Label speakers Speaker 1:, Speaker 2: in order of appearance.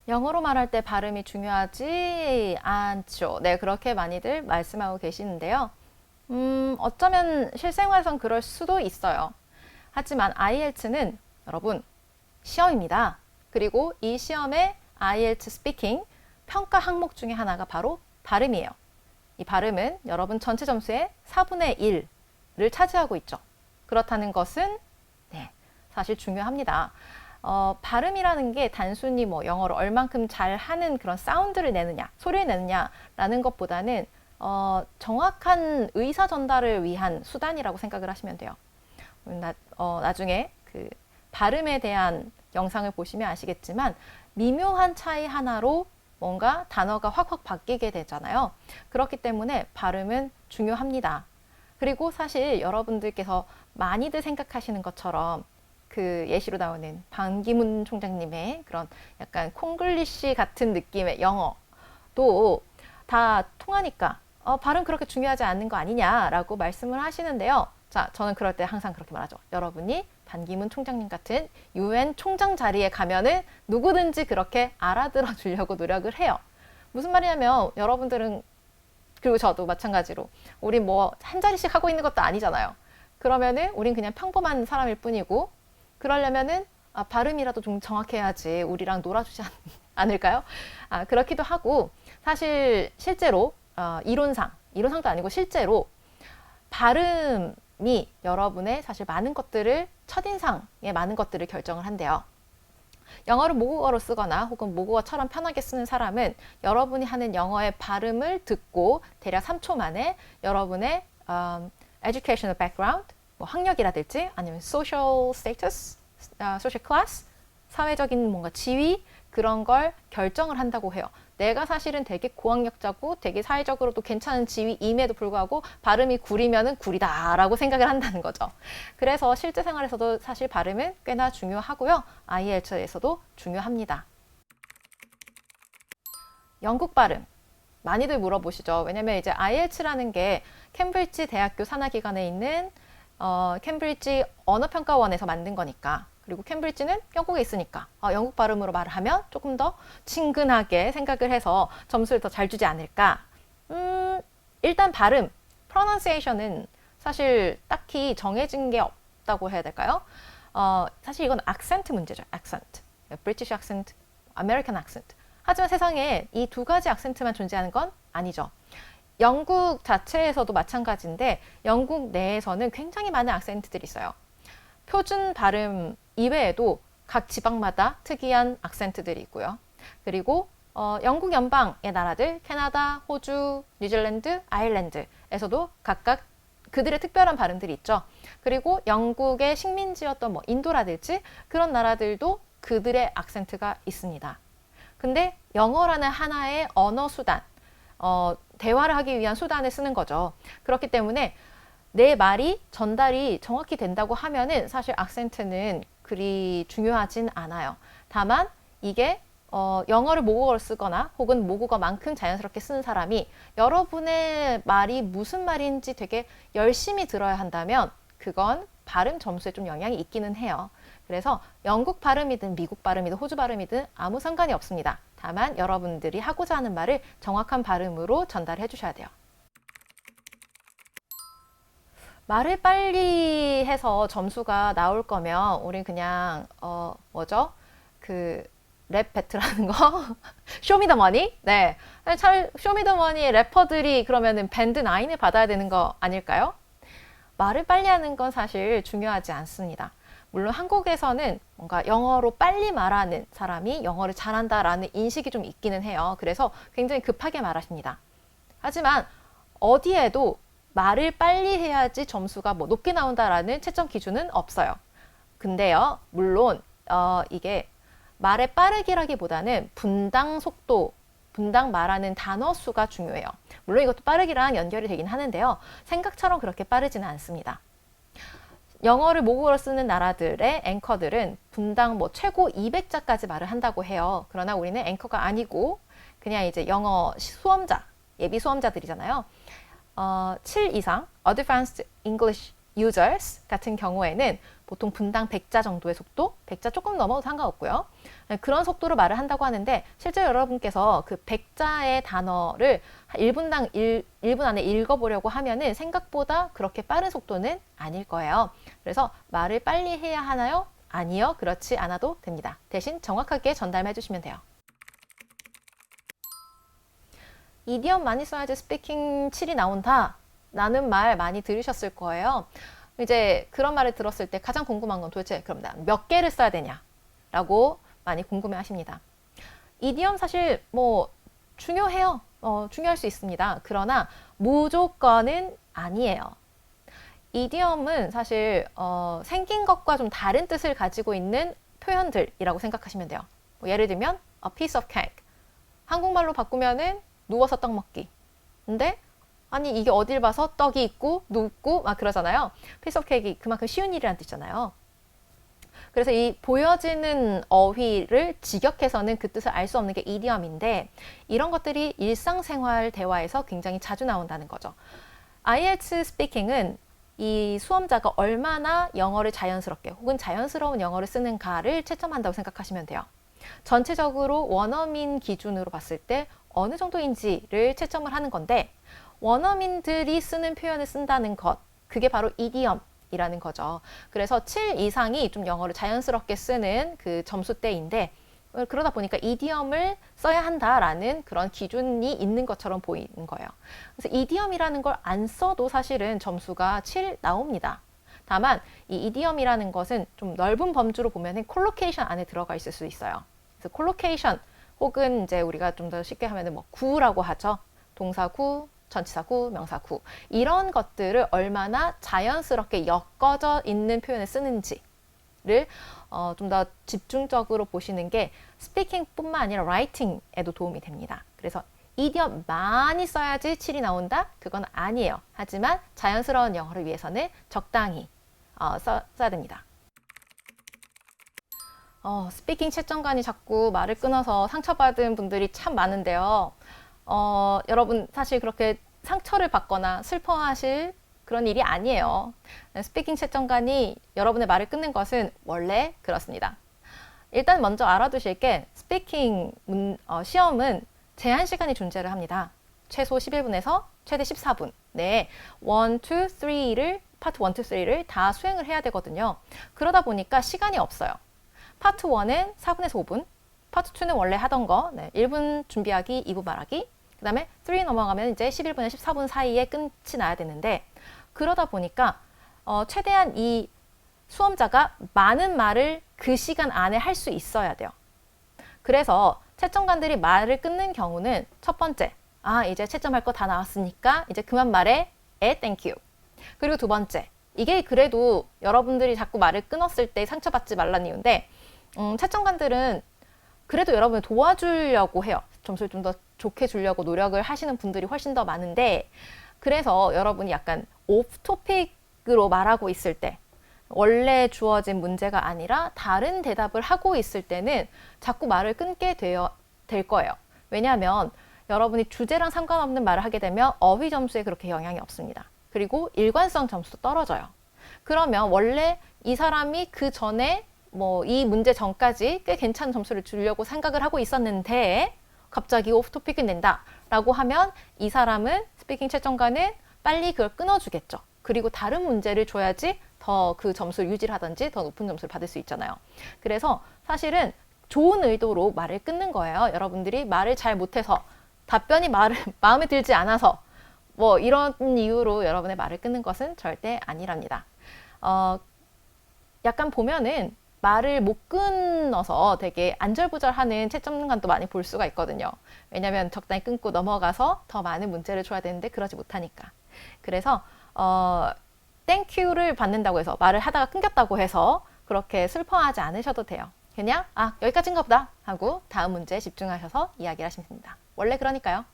Speaker 1: 영어로 말할 때 발음이 중요하지 않죠. 네, 그렇게 많이들 말씀하고 계시는데요. 어쩌면 실생활에선 그럴 수도 있어요. 하지만 IELTS는 여러분 시험입니다. 그리고 이 시험의 IELTS 스피킹 평가 항목 중에 하나가 바로 발음이에요. 이 발음은 여러분 전체 점수의 4분의 1을 차지하고 있죠. 그렇다는 것은 네, 사실 중요합니다. 발음이라는 게 단순히 뭐 영어를 얼만큼 잘하는 그런 사운드를 내느냐, 소리를 내느냐라는 것보다는 정확한 의사 전달을 위한 수단이라고 생각을 하시면 돼요. 나중에 그 발음에 대한 영상을 보시면 아시겠지만 미묘한 차이 하나로 뭔가 단어가 확확 바뀌게 되잖아요. 그렇기 때문에 발음은 중요합니다. 그리고 사실 여러분들께서 많이들 생각하시는 것처럼 그 예시로 나오는 반기문 총장님의 그런 약간 콩글리시 같은 느낌의 영어도 다 통하니까 발음 그렇게 중요하지 않는 거 아니냐라고 말씀을 하시는데요. 자, 저는 그럴 때 항상 그렇게 말하죠. 여러분이 반기문 총장님 같은 UN 총장 자리에 가면은 누구든지 그렇게 알아들어 주려고 노력을 해요. 무슨 말이냐면 여러분들은 그리고 저도 마찬가지로 우리 뭐 한 자리씩 하고 있는 것도 아니잖아요. 그러면은 우린 그냥 평범한 사람일 뿐이고 그러려면은 발음이라도 좀 정확해야지 우리랑 놀아주지 않을까요? 그렇기도 하고 사실 실제로 이론상도 아니고 실제로 발음이 여러분의 사실 많은 것들을 첫인상의 많은 것들을 결정을 한대요. 영어를 모국어로 쓰거나 혹은 모국어처럼 편하게 쓰는 사람은 여러분이 하는 영어의 발음을 듣고 대략 3초 만에 여러분의 educational background, 뭐 학력이라든지 아니면 social status, social class, 사회적인 뭔가 지위 그런 걸 결정을 한다고 해요. 내가 사실은 되게 고학력자고 되게 사회적으로도 괜찮은 지위임에도 불구하고 발음이 구리면은 구리다라고 생각을 한다는 거죠. 그래서 실제 생활에서도 사실 발음은 꽤나 중요하고요. IELTS에서도 중요합니다. 영국 발음 많이들 물어보시죠. 왜냐면 이제 IELTS라는 게 캠브리지 대학교 산하기관에 있는 캠브리지 언어평가원에서 만든 거니까 그리고 캠브리지는 영국에 있으니까 영국 발음으로 말을 하면 조금 더 친근하게 생각을 해서 점수를 더 잘 주지 않을까. 일단 발음, pronunciation은 사실 딱히 정해진 게 없다고 해야 될까요? 사실 이건 악센트 문제죠. 악센트. 브리티시 악센트, 아메리칸 악센트. 하지만 세상에 이 두 가지 악센트만 존재하는 건 아니죠. 영국 자체에서도 마찬가지인데 영국 내에서는 굉장히 많은 악센트들이 있어요. 표준 발음 이외에도 각 지방마다 특이한 악센트들이 있고요. 그리고 영국 연방의 나라들, 캐나다, 호주, 뉴질랜드, 아일랜드에서도 각각 그들의 특별한 발음들이 있죠. 그리고 영국의 식민지였던 뭐 인도라든지 그런 나라들도 그들의 악센트가 있습니다. 근데 영어라는 하나의 언어 수단, 대화를 하기 위한 수단을 쓰는 거죠. 그렇기 때문에 내 말이 전달이 정확히 된다고 하면은 사실 악센트는 그리 중요하진 않아요. 다만 이게 영어를 모국어로 쓰거나 혹은 모국어만큼 자연스럽게 쓰는 사람이 여러분의 말이 무슨 말인지 되게 열심히 들어야 한다면 그건 발음 점수에 좀 영향이 있기는 해요. 그래서 영국 발음이든 미국 발음이든 호주 발음이든 아무 상관이 없습니다. 다만 여러분들이 하고자 하는 말을 정확한 발음으로 전달해 주셔야 돼요. 말을 빨리 해서 점수가 나올 거면 우린 그냥 뭐죠? 그 랩 배틀하는 거? 쇼미더머니? 네. 쇼미더머니 래퍼들이 그러면은 밴드 9을 받아야 되는 거 아닐까요? 말을 빨리 하는 건 사실 중요하지 않습니다. 물론 한국에서는 뭔가 영어로 빨리 말하는 사람이 영어를 잘한다라는 인식이 좀 있기는 해요. 그래서 굉장히 급하게 말하십니다. 하지만 어디에도 말을 빨리 해야지 점수가 뭐 높게 나온다라는 채점 기준은 없어요. 근데요, 물론 이게 말의 빠르기라기보다는 분당 속도, 분당 말하는 단어 수가 중요해요. 물론 이것도 빠르기랑 연결이 되긴 하는데요. 생각처럼 그렇게 빠르지는 않습니다. 영어를 모국어로 쓰는 나라들의 앵커들은 분당 뭐 최고 200자까지 말을 한다고 해요. 그러나 우리는 앵커가 아니고 그냥 이제 영어 수험자, 예비 수험자들이잖아요. 7 이상 Advanced English users 같은 경우에는 보통 분당 100자 정도의 속도, 100자 조금 넘어도 상관없고요. 그런 속도로 말을 한다고 하는데 실제 여러분께서 그 100자의 단어를 1분당 1분 안에 읽어보려고 하면은 생각보다 그렇게 빠른 속도는 아닐 거예요. 그래서 말을 빨리 해야 하나요? 아니요. 그렇지 않아도 됩니다. 대신 정확하게 전달해 주시면 돼요. 이디엄 많이 써야지 스피킹 7이 나온다. 라는 말 많이 들으셨을 거예요. 이제 그런 말을 들었을 때 가장 궁금한 건 도대체 그럼 나 몇 개를 써야 되냐? 라고 많이 궁금해 하십니다. 이디엄 사실 뭐 중요해요. 중요할 수 있습니다. 그러나 무조건은 아니에요. 이디엄은 사실 생긴 것과 좀 다른 뜻을 가지고 있는 표현들이라고 생각하시면 돼요. 뭐 예를 들면 a piece of cake. 한국말로 바꾸면은 누워서 떡 먹기. 근데 아니 이게 어딜 봐서 떡이 있고 눕고 막 그러잖아요. piece of cake이 그만큼 쉬운 일이란 뜻이잖아요. 그래서 이 보여지는 어휘를 직역해서는 그 뜻을 알 수 없는 게 이디엄인데 이런 것들이 일상생활 대화에서 굉장히 자주 나온다는 거죠. IELTS 스피킹은 이 수험자가 얼마나 영어를 자연스럽게 혹은 자연스러운 영어를 쓰는가를 채점한다고 생각하시면 돼요. 전체적으로 원어민 기준으로 봤을 때 어느 정도인지를 채점을 하는 건데 원어민들이 쓰는 표현을 쓴다는 것, 그게 바로 이디엄이라는 거죠. 그래서 7 이상이 좀 영어를 자연스럽게 쓰는 그 점수대인데 그러다 보니까 이디엄을 써야 한다라는 그런 기준이 있는 것처럼 보이는 거예요. 그래서 이디엄이라는 걸 안 써도 사실은 점수가 7 나옵니다. 다만 이 이디엄이라는 것은 좀 넓은 범주로 보면은 콜로케이션 안에 들어가 있을 수 있어요. 그래서 콜로케이션 혹은 이제 우리가 좀 더 쉽게 하면은 뭐 구라고 하죠. 동사구, 전치사구, 명사구 이런 것들을 얼마나 자연스럽게 엮어져 있는 표현을 쓰는지를 좀 더 집중적으로 보시는 게 스피킹뿐만 아니라 라이팅에도 도움이 됩니다. 그래서 이디엄 많이 써야지 7이 나온다? 그건 아니에요. 하지만 자연스러운 영어를 위해서는 적당히 써야 됩니다. 스피킹 채점관이 자꾸 말을 끊어서 상처받은 분들이 참 많은데요. 여러분 사실 그렇게 상처를 받거나 슬퍼하실 그런 일이 아니에요. 스피킹 채점관이 여러분의 말을 끊는 것은 원래 그렇습니다. 일단 먼저 알아두실 게 스피킹 시험은 제한 시간이 존재를 합니다. 최소 11분에서 최대 14분. 네, 1, 2, 3를 파트 1, 2, 3를 다 수행을 해야 되거든요. 그러다 보니까 시간이 없어요. 파트 1은 4분에서 5분, 파트 2는 원래 하던 거 1분 준비하기, 2분 말하기, 그 다음에 3 넘어가면 이제 11분에서 14분 사이에 끝이 나야 되는데 그러다 보니까 최대한 이 수험자가 많은 말을 그 시간 안에 할 수 있어야 돼요. 그래서 채점관들이 말을 끊는 경우는 첫 번째, 이제 채점할 거 다 나왔으니까 이제 그만 말해, 땡큐. 그리고 두 번째, 이게 그래도 여러분들이 자꾸 말을 끊었을 때 상처받지 말라는 이유인데 채점관들은 그래도 여러분을 도와주려고 해요. 점수를 좀 더 좋게 주려고 노력을 하시는 분들이 훨씬 더 많은데 그래서 여러분이 약간 오프 토픽으로 말하고 있을 때 원래 주어진 문제가 아니라 다른 대답을 하고 있을 때는 자꾸 말을 끊게 될 거예요. 왜냐하면 여러분이 주제랑 상관없는 말을 하게 되면 어휘 점수에 그렇게 영향이 없습니다. 그리고 일관성 점수도 떨어져요. 그러면 원래 이 사람이 그 전에 뭐 이 문제 전까지 꽤 괜찮은 점수를 주려고 생각을 하고 있었는데 갑자기 오프 토픽을 낸다 라고 하면 이 사람은 스피킹 채점관은 빨리 그걸 끊어주겠죠. 그리고 다른 문제를 줘야지 더 그 점수를 유지를 하든지 더 높은 점수를 받을 수 있잖아요. 그래서 사실은 좋은 의도로 말을 끊는 거예요. 여러분들이 말을 잘 못해서 답변이 마음에 들지 않아서 뭐 이런 이유로 여러분의 말을 끊는 것은 절대 아니랍니다. 약간 보면은 말을 못 끊어서 되게 안절부절하는 채점관도 많이 볼 수가 있거든요. 왜냐하면 적당히 끊고 넘어가서 더 많은 문제를 줘야 되는데 그러지 못하니까. 그래서 땡큐를 받는다고 해서 말을 하다가 끊겼다고 해서 그렇게 슬퍼하지 않으셔도 돼요. 그냥 여기까지인가 보다 하고 다음 문제에 집중하셔서 이야기를 하시면 됩니다. 원래 그러니까요.